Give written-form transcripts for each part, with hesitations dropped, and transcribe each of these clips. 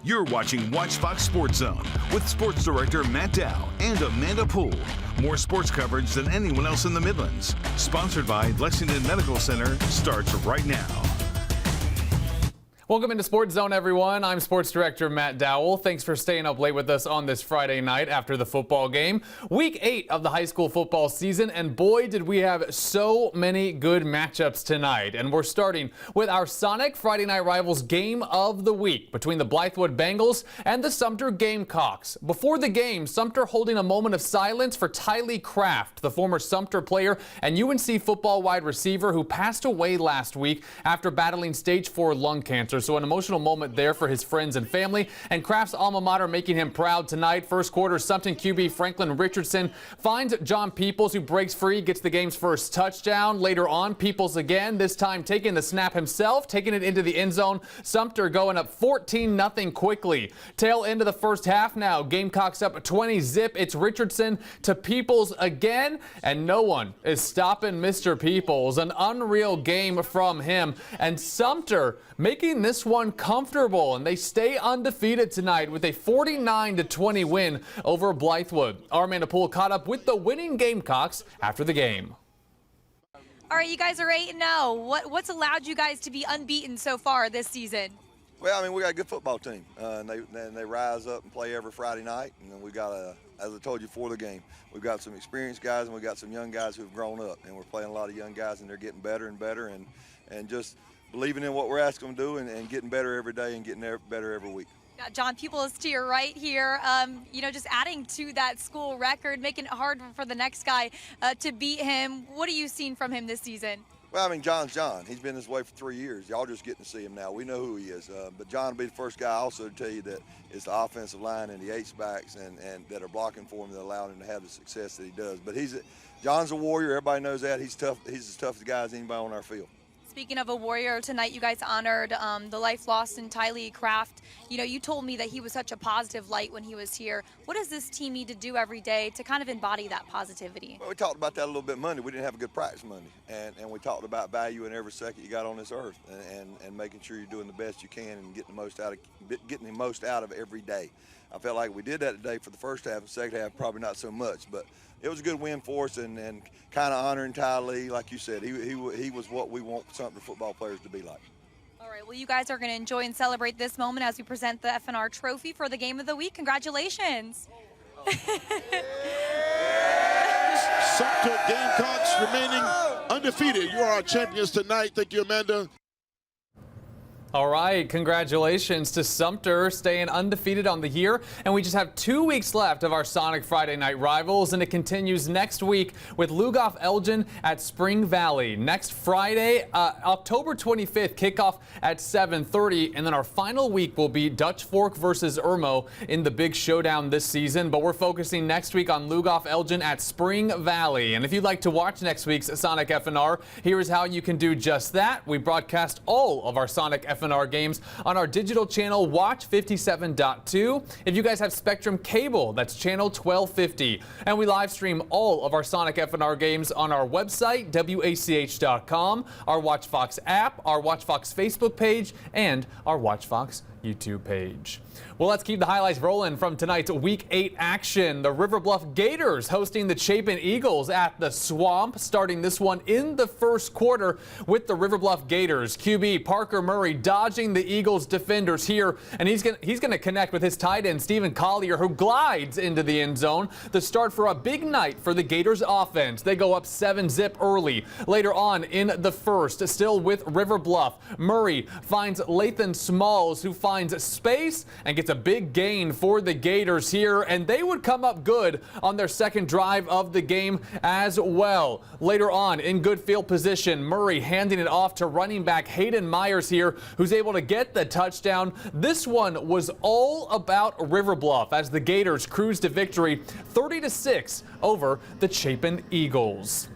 You're watching Watch Fox Sports Zone with Sports Director Matt Dow and Amanda Poole. More sports coverage than anyone else in the Midlands. Sponsored by Lexington Medical Center starts right now. Welcome into Sports Zone, everyone. I'm Sports Director Matt Dowell. Thanks for staying up late with us on this Friday night after the football game. Week 8 of the high school football season, and boy, did we have so many good matchups tonight. And we're starting with our Sonic Friday Night Rivals game of the week between the Blythewood Bengals and the Sumter Gamecocks. Before the game, Sumter holding a moment of silence for Tylee Kraft, the former Sumter player and UNC football wide receiver who passed away last week after battling stage 4 lung cancer. So an emotional moment there for his friends and family, and Kraft's alma mater making him proud tonight. First quarter, Sumter QB Franklin Richardson finds John Peoples, who breaks free, gets the game's first touchdown. Later on, Peoples again, this time taking the snap himself, taking it into the end zone. Sumter going up 14-0 quickly. Tail end of the first half now. Gamecocks up 20-zip. It's Richardson to Peoples again, and no one is stopping Mr. Peoples. An unreal game from him, and Sumter making this one comfortable, and they stay undefeated tonight with a 49-20 win over Blythewood. Our Amanda Poole caught up with the winning Gamecocks after the game. All right, you guys are 8-0. What's allowed you guys to be unbeaten so far this season? Well, I mean, we got a good football team, and they rise up and play every Friday night. And then we got as I told you before the game, we've got some experienced guys and we got some young guys who've grown up, and we're playing a lot of young guys, and they're getting better and better, and just believing in what we're asking them to do and getting better every day and getting better every week. Got John Peoples to your right here, just adding to that school record, making it hard for the next guy to beat him. What are you seeing from him this season? Well, I mean, John's John. He's been this way for 3 years. Y'all just getting to see him now. We know who he is. But John will be the first guy also to tell you that it's the offensive line and the H-backs and that are blocking for him that allow him to have the success that he does. But John's a warrior. Everybody knows that. He's tough. He's as tough a guy as anybody on our field. Speaking of a warrior, tonight you guys honored the life lost in Tylee Kraft. You told me that he was such a positive light when he was here. What does this team need to do every day to kind of embody that positivity? Well, we talked about that a little bit Monday. We didn't have a good practice Monday, and we talked about valuing every second you got on this earth and making sure you're doing the best you can and getting the most out of every day. I felt like we did that today for the first half. The second half, probably not so much, but it was a good win for us, and kind of honoring Tylee, like you said. He was what we want Sumter football players to be like. All right, well, you guys are going to enjoy and celebrate this moment as we present the FNR trophy for the game of the week. Congratulations. Sumter Gamecocks remaining undefeated. You are our champions tonight. Thank you, Amanda. All right, congratulations to Sumter staying undefeated on the year. And we just have 2 weeks left of our Sonic Friday Night Rivals, and it continues next week with Lugoff-Elgin at Spring Valley. Next Friday, October 25th, kickoff at 7:30, and then our final week will be Dutch Fork versus Irmo in the big showdown this season. But we're focusing next week on Lugoff-Elgin at Spring Valley. And if you'd like to watch next week's Sonic FNR, here is how you can do just that. We broadcast all of our Sonic FNR games on our digital channel WACH 57.2. If you guys have Spectrum Cable, that's channel 1250. And we live stream all of our Sonic FNR games on our website, WACH.com, our Watch Fox app, our Watch Fox Facebook page, and our Watch Fox YouTube page. Well, let's keep the highlights rolling from tonight's Week 8 action. The River Bluff Gators hosting the Chapin Eagles at the Swamp, starting this one in the first quarter with the River Bluff Gators. QB Parker Murray dodging the Eagles defenders here, and he's going to connect with his tight end Stephen Collier, who glides into the end zone. The start for a big night for the Gators offense. They go up 7-zip early. Later on in the first, still with River Bluff, Murray finds Lathan Smalls, who finds space and gets a big gain for the Gators here, and they would come up good on their second drive of the game as well. Later on, in good field position, Murray handing it off to running back Hayden Myers here, who's able to get the touchdown. This one was all about River Bluff as the Gators cruised to victory 30-6 over the Chapin Eagles.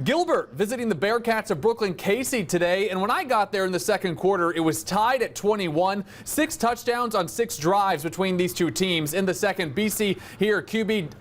Gilbert visiting the Bearcats of Brookland-Cayce today, and when I got there in the second quarter, it was tied at 21. 6 touchdowns on 6 drives between these two teams. In the second, BC here, QB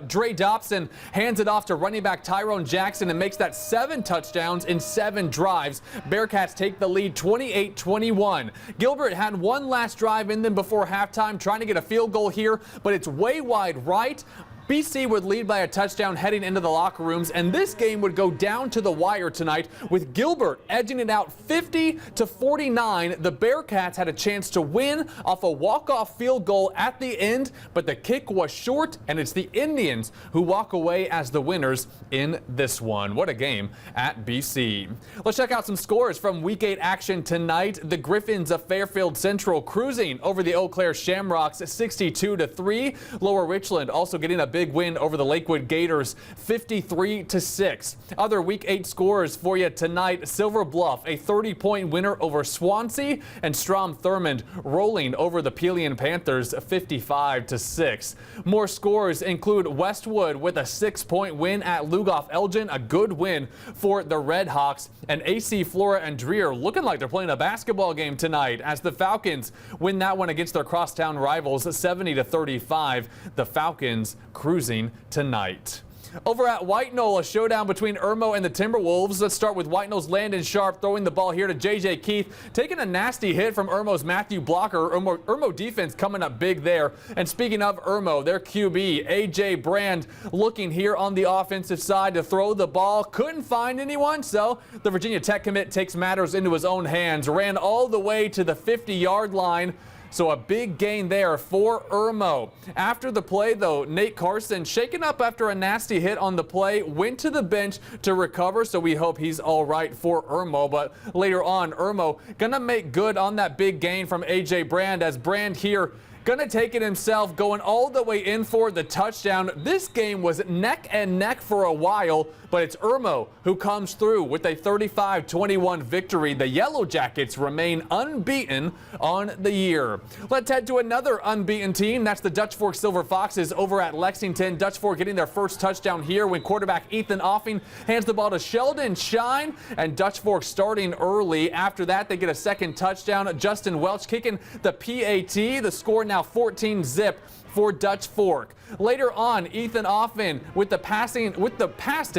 Dre Dobson hands it off to running back Tyrone Jackson and makes that 7 touchdowns in 7 drives. Bearcats take the lead 28-21. Gilbert had one last drive in them before halftime, trying to get a field goal here, but it's way wide right. BC would lead by a touchdown heading into the locker rooms, and this game would go down to the wire tonight with Gilbert edging it out 50-49. The Bearcats had a chance to win off a walk-off field goal at the end, but the kick was short, and it's the Indians who walk away as the winners in this one. What a game at BC. Let's check out some scores from Week 8 action tonight. The Griffins of Fairfield Central cruising over the Eau Claire Shamrocks 62-3. Lower Richland also getting a big win over the Lakewood Gators 53-6. Other Week 8 scores for you tonight. Silver Bluff a 30-point winner over Swansea, and Strom Thurmond rolling over the Pelion Panthers 55-6. More scores include Westwood with a 6-point win at Lugoff Elgin, a good win for the Red Hawks, and AC Flora and Dreer looking like they're playing a basketball game tonight as the Falcons win that one against their crosstown rivals 70-35. The Falcons cruising tonight. Over at White Knoll, a showdown between Irmo and the Timberwolves. Let's start with White Knoll's Landon Sharp throwing the ball here to J.J. Keith, taking a nasty hit from Irmo's Matthew Blocker. Irmo defense coming up big there. And speaking of Irmo, their QB, A.J. Brand, looking here on the offensive side to throw the ball. Couldn't find anyone, so the Virginia Tech commit takes matters into his own hands. Ran all the way to the 50-yard line. So a big gain there for Irmo. After the play, though, Nate Carson, shaken up after a nasty hit on the play, went to the bench to recover, so we hope he's all right for Irmo. But later on, Irmo going to make good on that big gain from A.J. Brand, as Brand here going to take it himself, going all the way in for the touchdown. This game was neck and neck for a while, but it's Irmo who comes through with a 35-21 victory. The Yellow Jackets remain unbeaten on the year. Let's head to another unbeaten team. That's the Dutch Fork Silver Foxes over at Lexington. Dutch Fork getting their first touchdown here when quarterback Ethan Offing hands the ball to Sheldon Shine, and Dutch Fork starting early. After that, they get a second touchdown. Justin Welch kicking the PAT. The score now 14-0 for Dutch Fork. Later on, Ethan Offin with the pass to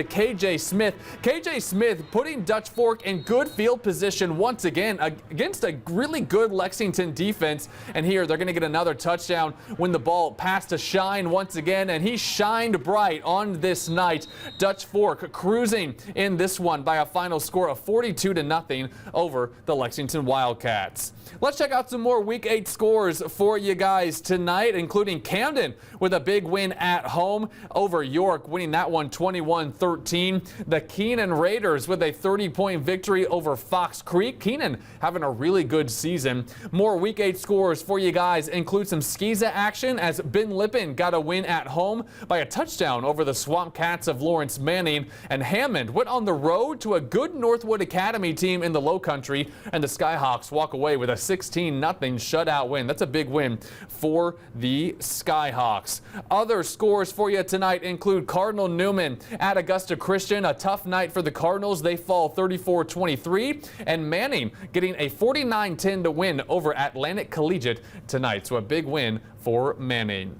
KJ Smith. KJ Smith putting Dutch Fork in good field position once again against a really good Lexington defense. And here they're going to get another touchdown when the ball passed to Shine once again, and he shined bright on this night. Dutch Fork cruising in this one by a final score of 42-0 over the Lexington Wildcats. Let's check out some more Week 8 scores for you guys tonight, including Camden with a big win at home over York, winning that one 21-13. The Keenan Raiders with a 30-point victory over Fox Creek. Keenan having a really good season. More Week 8 scores for you guys include some Skeeza action, as Ben Lippin got a win at home by a touchdown over the Swamp Cats of Lawrence Manning, and Hammond went on the road to a good Northwood Academy team in the Low Country, and the Skyhawks walk away with a 16-0 shutout win. That's a big win for the Skyhawks. Other scores for you tonight include Cardinal Newman at Augusta Christian. A tough night for the Cardinals. They fall 34-23. And Manning getting a 49-10 win over Atlantic Collegiate tonight. So a big win for Manning.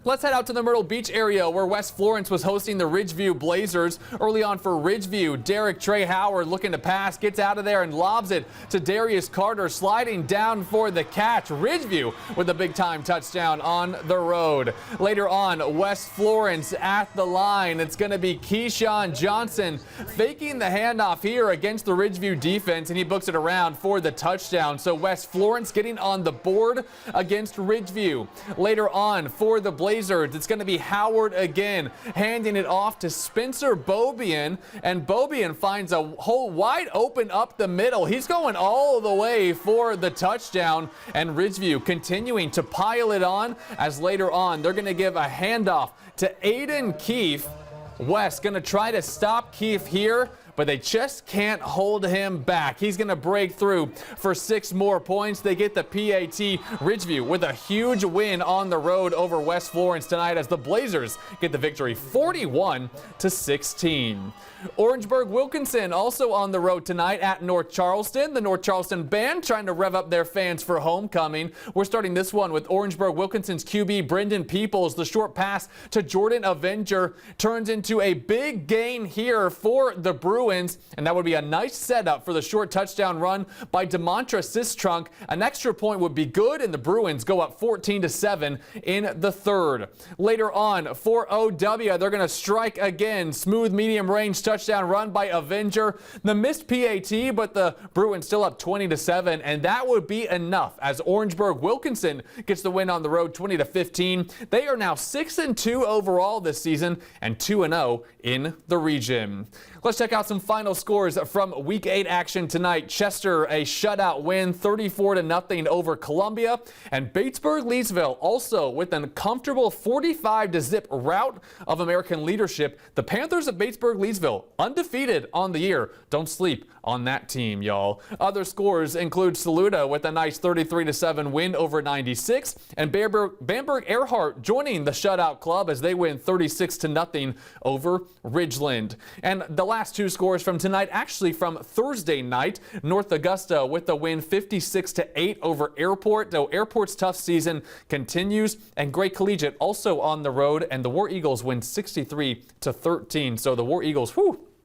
Let's head out to the Myrtle Beach area where West Florence was hosting the Ridgeview Blazers. Early on for Ridgeview, Derek Trey Howard looking to pass, gets out of there and lobs it to Darius Carter, sliding down for the catch. Ridgeview with a big-time touchdown on the road. Later on, West Florence at the line. It's going to be Keyshawn Johnson faking the handoff here against the Ridgeview defense, and he books it around for the touchdown. So West Florence getting on the board against Ridgeview. Later on for the Blazers, it's going to be Howard again, handing it off to Spencer Bobian, and Bobian finds a hole wide open up the middle. He's going all the way for the touchdown, and Ridgeview continuing to pile it on, as later on they're going to give a handoff to Aiden Keefe. West going to try to stop Keefe here, but they just can't hold him back. He's going to break through for 6 more points. They get the PAT Ridgeview with a huge win on the road over West Florence tonight as the Blazers get the victory 41-16. Orangeburg-Wilkinson also on the road tonight at North Charleston. The North Charleston band trying to rev up their fans for homecoming. We're starting this one with Orangeburg-Wilkinson's QB Brendan Peoples. The short pass to Jordan Avenger turns into a big gain here for the Bruins, and that would be a nice setup for the short touchdown run by Demontra Sistrunk. An extra point would be good, and the Bruins go up 14-7 in the third. Later on for OW, they're going to strike again. Smooth medium range touchdown run by Avenger. The missed PAT, but the Bruins still up 20-7, and that would be enough as Orangeburg-Wilkinson gets the win on the road 20-15. They are now 6-2 overall this season and 2-0 in the region. Let's check out some final scores from Week 8 action tonight. Chester, a shutout win, 34-0 over Columbia. And Batesburg-Leesville also with a comfortable 45-0 rout of American leadership. The Panthers of Batesburg-Leesville undefeated on the year. Don't sleep on that team, y'all. Other scores include Saluda with a nice 33-7 win over 96. And Bamberg-Ehrhardt joining the shutout club as they win 36-0 over Ridgeland. And the last 2 scores from tonight, actually from Thursday night, North Augusta with the win 56-8 over Airport, though Airport's tough season continues, and Great Collegiate also on the road, and the War Eagles win 63-13. So the War Eagles,